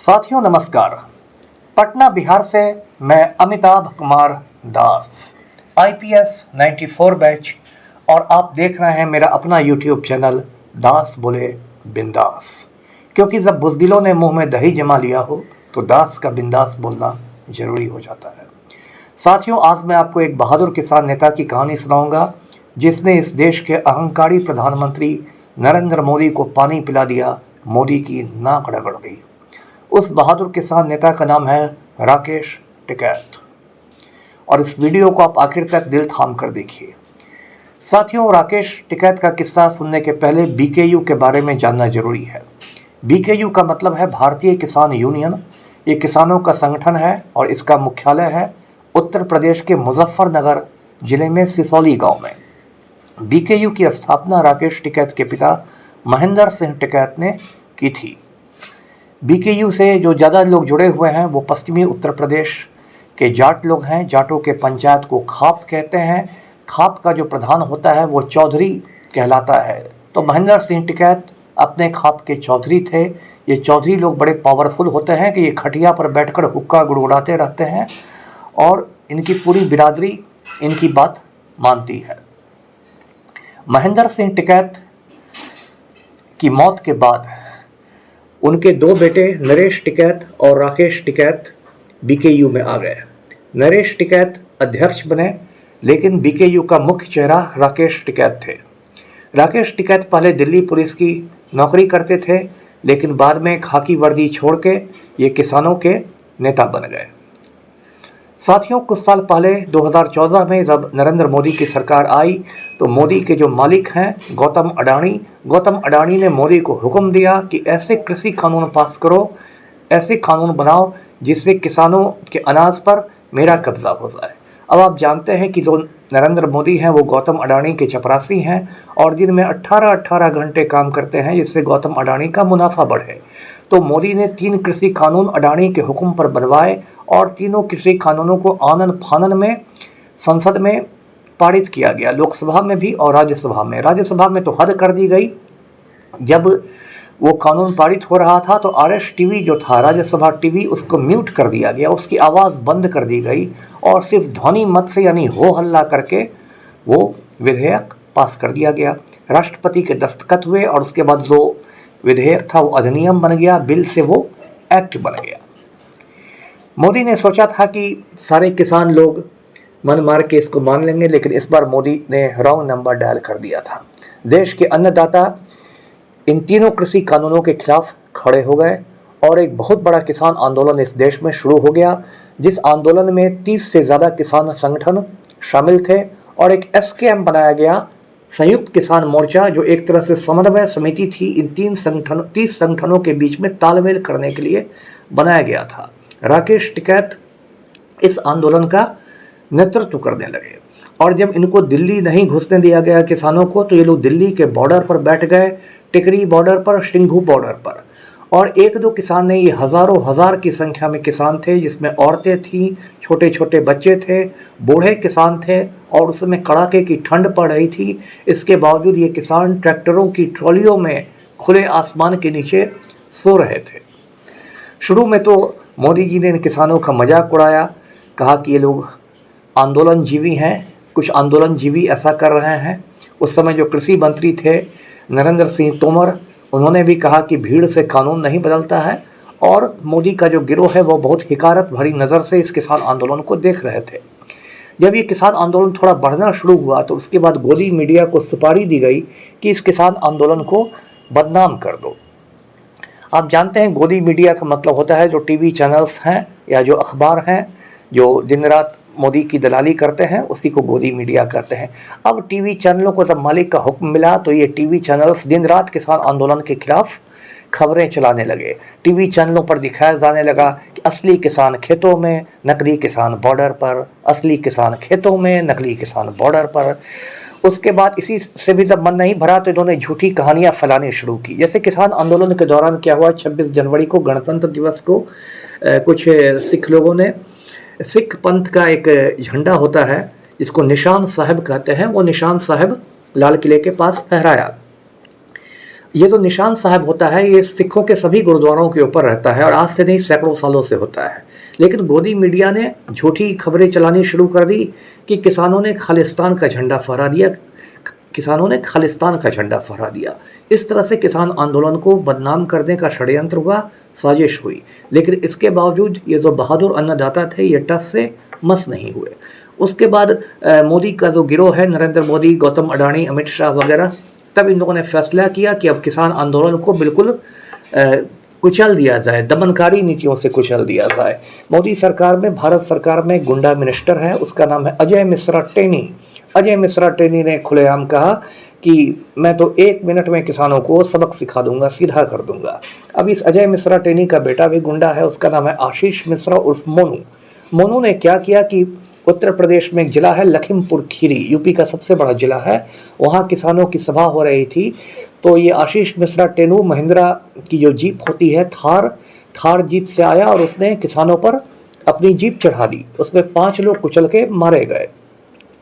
साथियों नमस्कार। पटना बिहार से मैं अमिताभ कुमार दास, IPS 94 बैच, और आप देख रहे हैं मेरा अपना YouTube चैनल दास बोले बिंदास। क्योंकि जब बुज़दिलों ने मुंह में दही जमा लिया हो तो दास का बिंदास बोलना जरूरी हो जाता है। साथियों, आज मैं आपको एक बहादुर किसान नेता की कहानी सुनाऊंगा जिसने इस देश के अहंकारी प्रधानमंत्री नरेंद्र मोदी को पानी पिला दिया, मोदी की नाक रगड़ दी। उस बहादुर किसान नेता का नाम है राकेश टिकैत, और इस वीडियो को आप आखिर तक दिल थाम कर देखिए। साथियों, राकेश टिकैत का किस्सा सुनने के पहले BKU के बारे में जानना जरूरी है। BKU का मतलब है भारतीय किसान यूनियन। ये किसानों का संगठन है और इसका मुख्यालय है उत्तर प्रदेश के मुजफ्फरनगर जिले में सिसौली गांव में। BKU की स्थापना राकेश टिकैत के पिता महेंद्र सिंह टिकैत ने की थी। BKU से जो ज़्यादा लोग जुड़े हुए हैं वो पश्चिमी उत्तर प्रदेश के जाट लोग हैं। जाटों के पंचायत को खाप कहते हैं। खाप का जो प्रधान होता है वो चौधरी कहलाता है। तो महेंद्र सिंह टिकैत अपने खाप के चौधरी थे। ये चौधरी लोग बड़े पावरफुल होते हैं कि ये खटिया पर बैठकर हुक्का गुड़गुड़ाते रहते हैं और इनकी पूरी बिरादरी इनकी बात मानती है। महेंद्र सिंह टिकैत की मौत के बाद उनके दो बेटे नरेश टिकैत और राकेश टिकैत BKU में आ गए। नरेश टिकैत अध्यक्ष बने, लेकिन BKU का मुख्य चेहरा राकेश टिकैत थे। राकेश टिकैत पहले दिल्ली पुलिस की नौकरी करते थे, लेकिन बाद में खाकी वर्दी छोड़ के ये किसानों के नेता बन गए। साथियों, कुछ साल पहले 2014 में जब नरेंद्र मोदी की सरकार आई तो मोदी के जो मालिक हैं गौतम अडानी ने मोदी को हुक्म दिया कि ऐसे कृषि कानून पास करो, ऐसे कानून बनाओ जिससे किसानों के अनाज पर मेरा कब्जा हो जाए। अब आप जानते हैं कि जो नरेंद्र मोदी हैं वो गौतम अडानी के चपरासी हैं और दिन में 18 घंटे काम करते हैं जिससे गौतम अडानी का मुनाफा बढ़े। तो मोदी ने 3 कृषि कानून अडानी के हुक्म पर बनवाए और तीनों कृषि कानूनों को आनन फानन में संसद में पारित किया गया, लोकसभा में भी और राज्यसभा में। राज्यसभा में तो हद कर दी गई। जब वो कानून पारित हो रहा था तो RS टीवी जो था, राज्यसभा टीवी, उसको म्यूट कर दिया गया, उसकी आवाज़ बंद कर दी गई और सिर्फ ध्वनि मत से यानी हो हल्ला करके वो विधेयक पास कर दिया गया। राष्ट्रपति के दस्तखत हुए और उसके बाद जो विधेयक था वो अधिनियम बन गया, बिल से वो एक्ट बन गया। मोदी ने सोचा था कि सारे किसान लोग मन मार के इसको मान लेंगे, लेकिन इस बार मोदी ने रॉन्ग नंबर डायल कर दिया था। देश के अन्नदाता इन तीनों कृषि कानूनों के खिलाफ खड़े हो गए और एक बहुत बड़ा किसान आंदोलन इस देश में शुरू हो गया, जिस आंदोलन में 30 से ज़्यादा किसान संगठन शामिल थे और एक SKM बनाया गया, संयुक्त किसान मोर्चा, जो एक तरह से समन्वय समिति थी इन 30 संगठनों के बीच में तालमेल करने के लिए बनाया गया था। राकेश टिकैत इस आंदोलन का नेतृत्व करने लगे और जब इनको दिल्ली नहीं घुसने दिया गया किसानों को, तो ये लोग दिल्ली के बॉर्डर पर बैठ गए, टिकरी बॉर्डर पर, सिंघू बॉर्डर पर। और एक दो किसान नहीं, ये हज़ारों हज़ार की संख्या में किसान थे, जिसमें औरतें थीं, छोटे छोटे बच्चे थे, बूढ़े किसान थे और उसमें कड़ाके की ठंड पड़ रही थी। इसके बावजूद ये किसान ट्रैक्टरों की ट्रॉलियों में खुले आसमान के नीचे सो रहे थे। शुरू में तो मोदी जी ने इन किसानों का मजाक उड़ाया, कहा कि ये लोग आंदोलन जीवी हैं, कुछ आंदोलन जीवी ऐसा कर रहे हैं। उस समय जो कृषि मंत्री थे नरेंद्र सिंह तोमर, उन्होंने भी कहा कि भीड़ से कानून नहीं बदलता है, और मोदी का जो गिरोह है वो बहुत हिकारत भरी नज़र से इस किसान आंदोलन को देख रहे थे। जब ये किसान आंदोलन थोड़ा बढ़ना शुरू हुआ तो उसके बाद गोदी मीडिया को सुपारी दी गई कि इस किसान आंदोलन को बदनाम कर दो। आप जानते हैं गोदी मीडिया का मतलब होता है जो टीवी चैनल्स हैं या जो अखबार हैं जो दिन रात मोदी की दलाली करते हैं, उसी को गोदी मीडिया कहते हैं। अब टीवी चैनलों को जब मालिक का हुक्म मिला तो ये टीवी चैनल्स दिन रात किसान आंदोलन के खिलाफ खबरें चलाने लगे। टीवी चैनलों पर दिखाया जाने लगा कि असली किसान खेतों में, नकली किसान बॉर्डर पर, असली किसान खेतों में, नकली किसान बॉर्डर पर। उसके बाद इसी से भी जब मन नहीं भरा तो इन्होंने झूठी कहानियां फैलानी शुरू की। जैसे किसान आंदोलन के दौरान क्या हुआ, 26 जनवरी को गणतंत्र दिवस को कुछ सिख लोगों ने, सिख पंथ का एक झंडा होता है जिसको निशान साहिब कहते हैं, वो निशान साहिब लाल किले के पास फहराया। ये जो निशान साहब होता है ये सिखों के सभी गुरुद्वारों के ऊपर रहता है और आज से नहीं सैकड़ों सालों से होता है। लेकिन गोदी मीडिया ने झूठी खबरें चलानी शुरू कर दी कि किसानों ने खालिस्तान का झंडा फहरा दिया, किसानों ने खालिस्तान का झंडा फहरा दिया। इस तरह से किसान आंदोलन को बदनाम करने का षड्यंत्र हुआ, साजिश हुई। लेकिन इसके बावजूद ये जो बहादुर अन्नदाता थे ये टस से मस नहीं हुए। उसके बाद मोदी का जो गिरोह है, नरेंद्र मोदी, गौतम अडानी, अमित शाह वगैरह, तब इन लोगों ने फैसला किया कि अब किसान आंदोलन को बिल्कुल कुचल दिया जाए, दमनकारी नीतियों से कुचल दिया जाए। मोदी सरकार में, भारत सरकार में गुंडा मिनिस्टर है, उसका नाम है अजय मिश्रा टेनी। अजय मिश्रा टेनी ने खुलेआम कहा कि मैं तो 1 मिनट में किसानों को सबक सिखा दूंगा, सीधा कर दूंगा। अब इस अजय मिश्रा टेनी का बेटा भी गुंडा है, उसका नाम है आशीष मिश्रा उर्फ मोनू। मोनू ने क्या किया कि उत्तर प्रदेश में एक जिला है लखीमपुर खीरी, यूपी का सबसे बड़ा जिला है, वहाँ किसानों की सभा हो रही थी। तो ये आशीष मिश्रा टेनू महिंद्रा की जो जीप होती है, थार जीप से आया और उसने किसानों पर अपनी जीप चढ़ा दी। उसमें 5 लोग कुचल के मारे गए।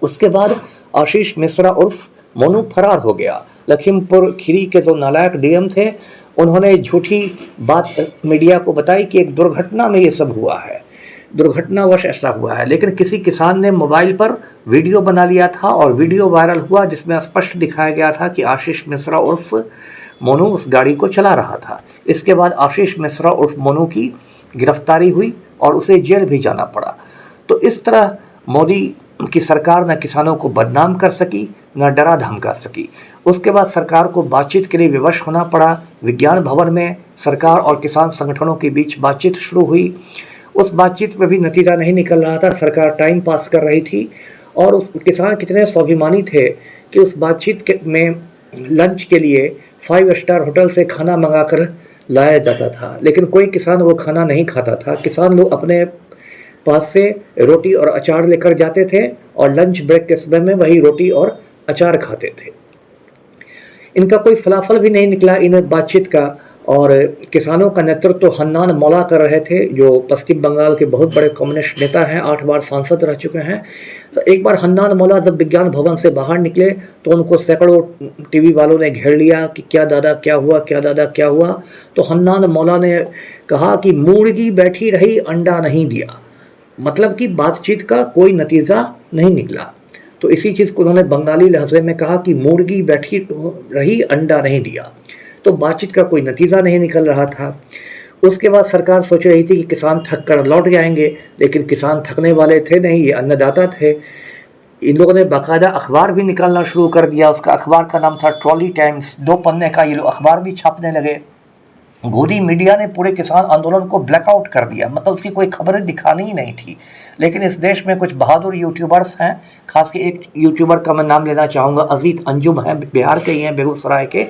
उसके बाद आशीष मिश्रा उर्फ मोनू फरार हो गया। लखीमपुर खीरी के जो नालायक डीएम थे उन्होंने झूठी बात मीडिया को बताई कि एक दुर्घटना में ये सब हुआ है, दुर्घटनावश ऐसा हुआ है। लेकिन किसी किसान ने मोबाइल पर वीडियो बना लिया था और वीडियो वायरल हुआ जिसमें स्पष्ट दिखाया गया था कि आशीष मिश्रा उर्फ मोनू उस गाड़ी को चला रहा था। इसके बाद आशीष मिश्रा उर्फ मोनू की गिरफ्तारी हुई और उसे जेल भी जाना पड़ा। तो इस तरह मोदी की सरकार न किसानों को बदनाम कर सकी, न डरा धमका सकी। उसके बाद सरकार को बातचीत के लिए विवश होना पड़ा। विज्ञान भवन में सरकार और किसान संगठनों के बीच बातचीत शुरू हुई। उस बातचीत में भी नतीजा नहीं निकल रहा था, सरकार टाइम पास कर रही थी। और उस किसान कितने स्वाभिमानी थे कि उस बातचीत में लंच के लिए 5 स्टार होटल से खाना मंगाकर लाया जाता था, लेकिन कोई किसान वो खाना नहीं खाता था। किसान लोग अपने पास से रोटी और अचार लेकर जाते थे और लंच ब्रेक के समय में वही रोटी और अचार खाते थे। इनका कोई फलाफल भी नहीं निकला इन बातचीत का। और किसानों का नेतृत्व तो हन्नान मौला कर रहे थे, जो पश्चिम बंगाल के बहुत बड़े कम्युनिस्ट नेता हैं, 8 बार सांसद रह चुके हैं। तो एक बार हन्नान मौला जब विज्ञान भवन से बाहर निकले तो उनको सैकड़ों टीवी वालों ने घेर लिया कि क्या दादा क्या हुआ, क्या दादा क्या हुआ। तो हन्नान मौला ने कहा कि मुर्गी बैठी रही, अंडा नहीं दिया। मतलब कि बातचीत का कोई नतीजा नहीं निकला। तो इसी चीज़ को उन्होंने बंगाली लहजे में कहा कि मुर्गी बैठी रही, अंडा नहीं दिया। तो बातचीत का कोई नतीजा नहीं निकल रहा था। उसके बाद सरकार सोच रही थी कि किसान थक कर लौट जाएंगे, लेकिन किसान थकने वाले थे नहीं, ये अन्नदाता थे। इन लोगों ने बाकायदा अखबार भी निकालना शुरू कर दिया। उसका अखबार का नाम था ट्रॉली टाइम्स। 2 पन्ने का ये लोग अखबार भी छापने लगे। गोदी मीडिया ने पूरे किसान आंदोलन को ब्लैकआउट कर दिया, मतलब उसकी कोई खबरें दिखानी ही नहीं थी। लेकिन इस देश में कुछ बहादुर यूट्यूबर्स हैं, खासकर एक यूट्यूबर का मैं नाम लेना चाहूँगा, अजीत अंजुम है, बिहार के ही हैं, बेगूसराय के।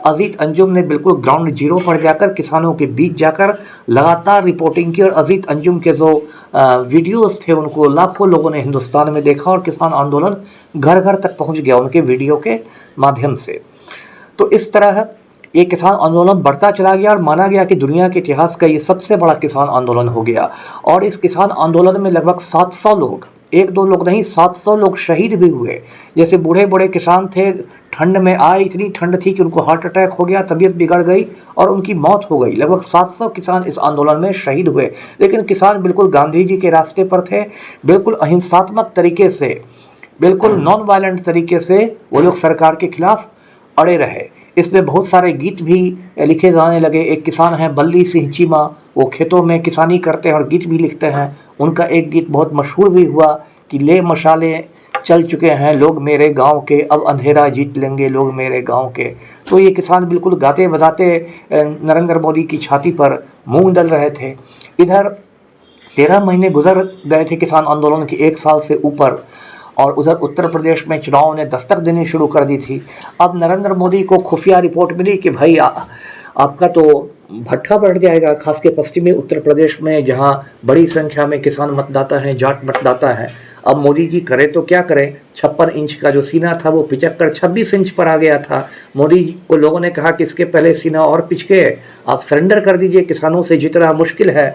अजीत अंजुम ने बिल्कुल ग्राउंड जीरो पर जाकर किसानों के बीच जाकर लगातार रिपोर्टिंग की और अजीत अंजुम के जो वीडियोज़ थे उनको लाखों लोगों ने हिंदुस्तान में देखा और किसान आंदोलन घर घर तक पहुँच गया उनके वीडियो के माध्यम से। तो इस तरह ये किसान आंदोलन बढ़ता चला गया और माना गया कि दुनिया के इतिहास का ये सबसे बड़ा किसान आंदोलन हो गया। और इस किसान आंदोलन में लगभग 700 लोग, 1-2 लोग नहीं, 700 लोग शहीद भी हुए। जैसे बूढ़े बूढ़े किसान थे, ठंड में आए, इतनी ठंड थी कि उनको हार्ट अटैक हो गया, तबीयत बिगड़ गई और उनकी मौत हो गई। लगभग 700 किसान इस आंदोलन में शहीद हुए। लेकिन किसान बिल्कुल गांधी जी के रास्ते पर थे, बिल्कुल अहिंसात्मक तरीके से, बिल्कुल नॉन वायलेंट तरीके से वो लोग सरकार के खिलाफ अड़े रहे। इसमें बहुत सारे गीत भी लिखे जाने लगे। एक किसान हैं बल्ली सिंह चीमा, वो खेतों में किसानी करते हैं और गीत भी लिखते हैं। उनका एक गीत बहुत मशहूर भी हुआ कि ले मशाले चल चुके हैं लोग मेरे गांव के, अब अंधेरा जीत लेंगे लोग मेरे गांव के। तो ये किसान बिल्कुल गाते बजाते नरेंद्र मोदी की छाती पर मूंग दल रहे थे। इधर 13 महीने गुजर गए थे किसान आंदोलन के, 1 साल से ऊपर। और उधर उत्तर प्रदेश में चुनाव ने दस्तक देनी शुरू कर दी थी। अब नरेंद्र मोदी को खुफिया रिपोर्ट मिली कि भाई आपका तो भट्ठा बढ़ जाएगा, खासकर पश्चिमी उत्तर प्रदेश में जहां बड़ी संख्या में किसान मतदाता हैं, जाट मतदाता हैं। अब मोदी जी करे तो क्या करें, 56 इंच का जो सीना था वो पिचक कर 26 इंच पर आ गया था। मोदी जी को लोगों ने कहा कि इसके पहले सीना और पिचके, आप सरेंडर कर दीजिए, किसानों से जितना मुश्किल है।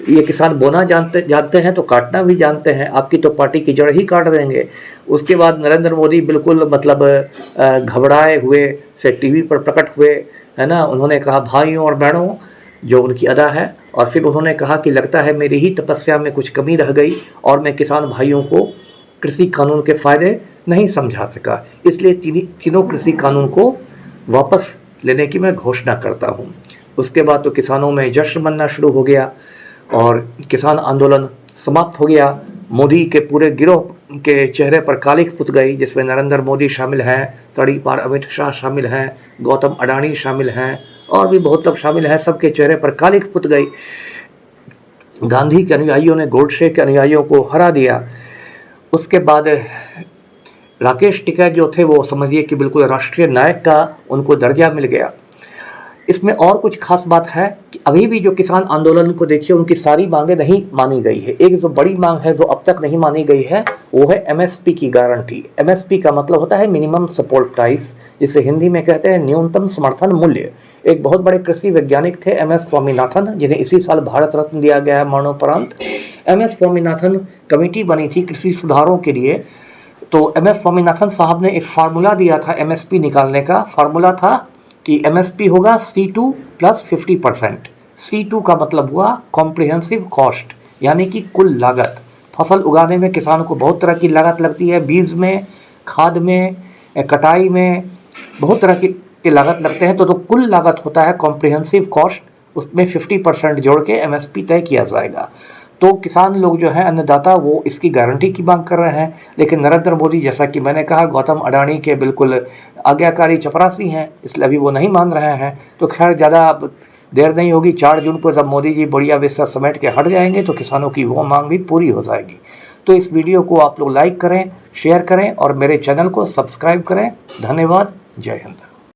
ये किसान बोना जानते हैं तो काटना भी जानते हैं, आपकी तो पार्टी की जड़ ही काट देंगे। उसके बाद नरेंद्र मोदी बिल्कुल मतलब घबराए हुए से टीवी पर प्रकट हुए, है ना। उन्होंने कहा भाइयों और बहनों, जो उनकी अदा है, और फिर उन्होंने कहा कि लगता है मेरी ही तपस्या में कुछ कमी रह गई और मैं किसान भाइयों को कृषि कानून के फ़ायदे नहीं समझा सका, इसलिए तीनों कृषि कानून को वापस लेने की मैं घोषणा करता हूँ। उसके बाद तो किसानों में जश्न मनना शुरू हो गया और किसान आंदोलन समाप्त हो गया। मोदी के पूरे गिरोह के चेहरे पर कालिख पुत गई, जिसमें नरेंद्र मोदी शामिल हैं, तड़ीपार अमित शाह शामिल हैं, गौतम अडानी शामिल हैं और भी बहुत लोग शामिल हैं। सबके चेहरे पर कालिख पुत गई। गांधी के अनुयायियों ने गोडसे के अनुयायियों को हरा दिया। उसके बाद राकेश टिकैत जो थे वो समझिए कि बिल्कुल राष्ट्रीय नायक का उनको दर्जा मिल गया। इसमें और कुछ खास बात है कि अभी भी जो किसान आंदोलन को देखिए, उनकी सारी मांगें नहीं मानी गई है। एक जो बड़ी मांग है जो अब तक नहीं मानी गई है वो है एमएसपी की गारंटी। एमएसपी का मतलब होता है मिनिमम सपोर्ट प्राइस, जिसे हिंदी में कहते हैं न्यूनतम समर्थन मूल्य। एक बहुत बड़े कृषि वैज्ञानिक थे एमएस स्वामीनाथन, जिन्हें इसी साल भारत रत्न दिया गया है मरणोपरांत। एमएस स्वामीनाथन कमेटी बनी थी कृषि सुधारों के लिए। तो एमएस स्वामीनाथन साहब ने एक फार्मूला दिया था एमएसपी निकालने का। फार्मूला था कि एमएसपी होगा C2 प्लस 50%। C2 का मतलब हुआ कॉम्प्रिहेंसिव कॉस्ट, यानी कि कुल लागत। फसल उगाने में किसान को बहुत तरह की लागत लगती है, बीज में, खाद में, कटाई में, बहुत तरह की लागत लगते हैं। तो कुल लागत होता है कॉम्प्रिहेंसिव कॉस्ट, उसमें 50% जोड़ के एमएसपी तय किया जाएगा। तो किसान लोग जो हैं, अन्नदाता, वो इसकी गारंटी की मांग कर रहे हैं। लेकिन नरेंद्र मोदी, जैसा कि मैंने कहा, गौतम अडानी के बिल्कुल आज्ञाकारी चपरासी हैं, इसलिए अभी वो नहीं मान रहे हैं। तो खैर ज़्यादा देर नहीं होगी, 4 जून को जब मोदी जी बढ़िया विस्तार समेट के हट जाएंगे तो किसानों की वो मांग भी पूरी हो जाएगी। तो इस वीडियो को आप लोग लाइक करें, शेयर करें और मेरे चैनल को सब्सक्राइब करें। धन्यवाद। जय हिंद।